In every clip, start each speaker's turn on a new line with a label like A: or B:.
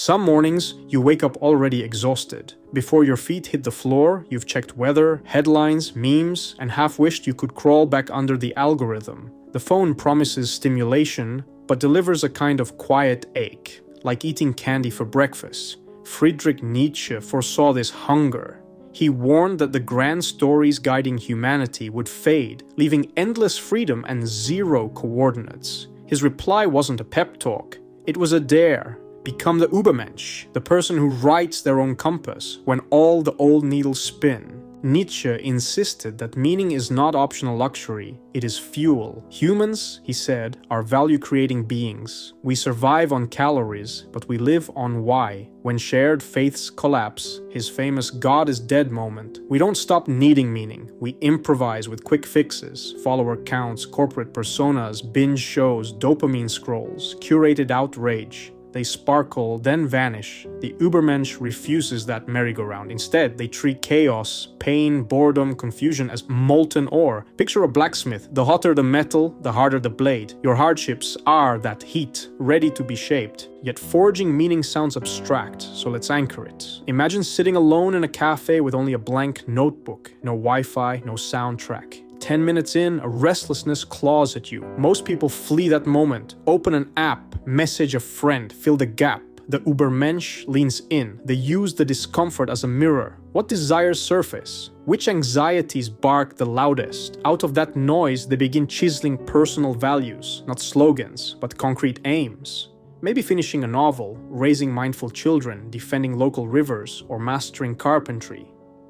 A: Some mornings, you wake up already exhausted. Before your feet hit the floor, you've checked weather, headlines, memes, and half wished you could crawl back under the algorithm. The phone promises stimulation, but delivers a kind of quiet ache, like eating candy for breakfast. Friedrich Nietzsche foresaw this hunger. He warned that the grand stories guiding humanity would fade, leaving endless freedom and zero coordinates. His reply wasn't a pep talk, it was a dare. Become the Übermensch, the person who writes their own compass when all the old needles spin. Nietzsche insisted that meaning is not optional luxury, it is fuel. Humans, he said, are value-creating beings. We survive on calories, but we live on why. When shared faiths collapse, his famous God is dead moment, we don't stop needing meaning. We improvise with quick fixes, follower counts, corporate personas, binge shows, dopamine scrolls, curated outrage. They sparkle, then vanish. The Übermensch refuses that merry-go-round. Instead, they treat chaos, pain, boredom, confusion as molten ore. Picture a blacksmith. The hotter the metal, the harder the blade. Your hardships are that heat, ready to be shaped. Yet forging meaning sounds abstract, so let's anchor it. Imagine sitting alone in a cafe with only a blank notebook. No Wi-Fi, no soundtrack. 10 minutes in, a restlessness claws at you. Most people flee that moment. Open an app, message a friend, fill the gap. The Übermensch leans in. They use the discomfort as a mirror. What desires surface? Which anxieties bark the loudest? Out of that noise, they begin chiseling personal values, not slogans, but concrete aims. Maybe finishing a novel, raising mindful children, defending local rivers, or mastering carpentry.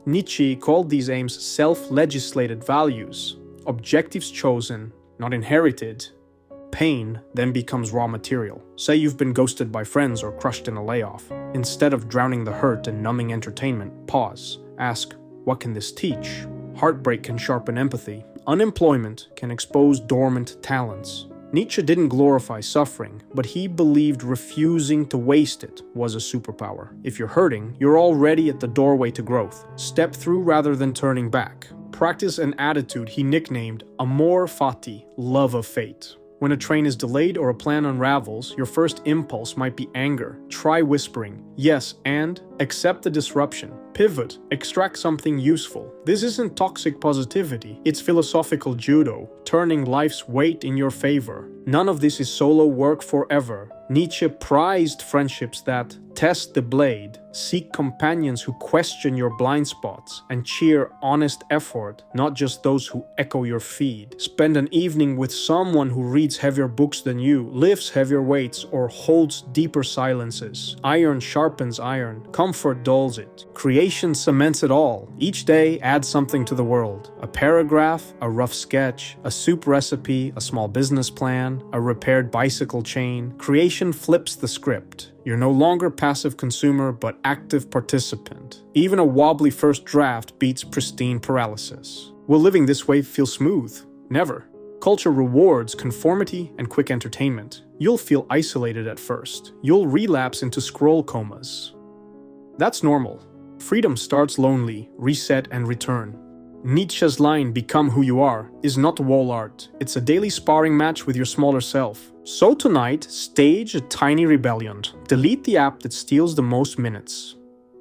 A: Nietzsche called these aims self-legislated values, objectives chosen, not inherited. Pain then becomes raw material. Say you've been ghosted by friends or crushed in a layoff. Instead of drowning the hurt in numbing entertainment, pause. Ask, what can this teach? Heartbreak can sharpen empathy. Unemployment can expose dormant talents. Nietzsche didn't glorify suffering, but he believed refusing to waste it was a superpower. If you're hurting, you're already at the doorway to growth. Step through rather than turning back. Practice an attitude he nicknamed amor fati, love of fate. When a train is delayed or a plan unravels, your first impulse might be anger. Try whispering, yes, and accept the disruption. Pivot, extract something useful. This isn't toxic positivity, it's philosophical judo, turning life's weight in your favor. None of this is solo work forever. Nietzsche prized friendships that test the blade, seek companions who question your blind spots, and cheer honest effort, not just those who echo your feed. Spend an evening with someone who reads heavier books than you, lifts heavier weights, or holds deeper silences. Iron sharpens iron, comfort dulls it. Creation cements it all. Each day adds something to the world. A paragraph, a rough sketch, a soup recipe, a small business plan, a repaired bicycle chain. Creation flips the script. You're no longer passive consumer, but active participant. Even a wobbly first draft beats pristine paralysis. Will living this way feel smooth? Never. Culture rewards conformity and quick entertainment. You'll feel isolated at first. You'll relapse into scroll comas. That's normal. Freedom starts lonely, reset and return. Nietzsche's line, "Become who you are," is not wall art. It's a daily sparring match with your smaller self. So tonight, stage a tiny rebellion. Delete the app that steals the most minutes.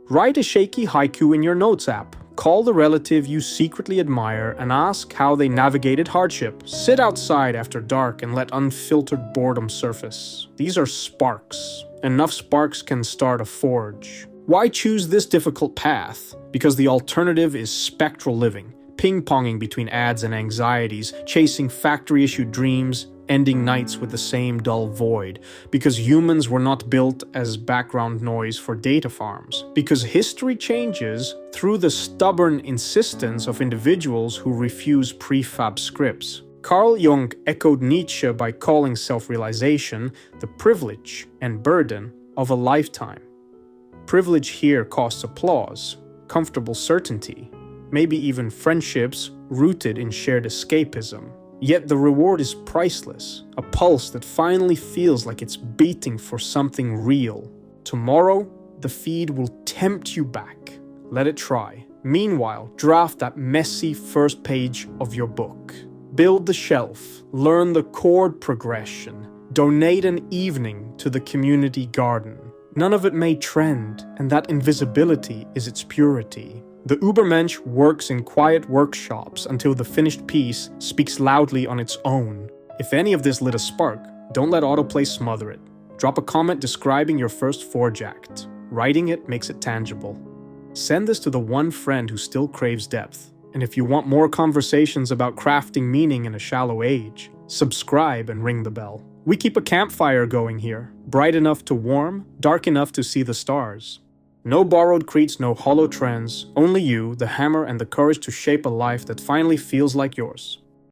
A: Write a shaky haiku in your notes app. Call the relative you secretly admire and ask how they navigated hardship. Sit outside after dark and let unfiltered boredom surface. These are sparks. Enough sparks can start a forge. Why choose this difficult path? Because the alternative is spectral living, ping-ponging between ads and anxieties, chasing factory-issued dreams, ending nights with the same dull void. Because humans were not built as background noise for data farms. Because history changes through the stubborn insistence of individuals who refuse prefab scripts. Carl Jung echoed Nietzsche by calling self-realization the privilege and burden of a lifetime. Privilege here costs applause, comfortable certainty, maybe even friendships rooted in shared escapism. Yet the reward is priceless, a pulse that finally feels like it's beating for something real. Tomorrow, the feed will tempt you back. Let it try. Meanwhile, draft that messy first page of your book. Build the shelf, learn the chord progression, donate an evening to the community garden. None of it may trend, and that invisibility is its purity. The Übermensch works in quiet workshops until the finished piece speaks loudly on its own. If any of this lit a spark, don't let autoplay smother it. Drop a comment describing your first forge act. Writing it makes it tangible. Send this to the one friend who still craves depth. And if you want more conversations about crafting meaning in a shallow age, subscribe and ring the bell. We keep a campfire going here, bright enough to warm, dark enough to see the stars. No borrowed creeds, no hollow trends, only you, the hammer, and the courage to shape a life that finally feels like yours.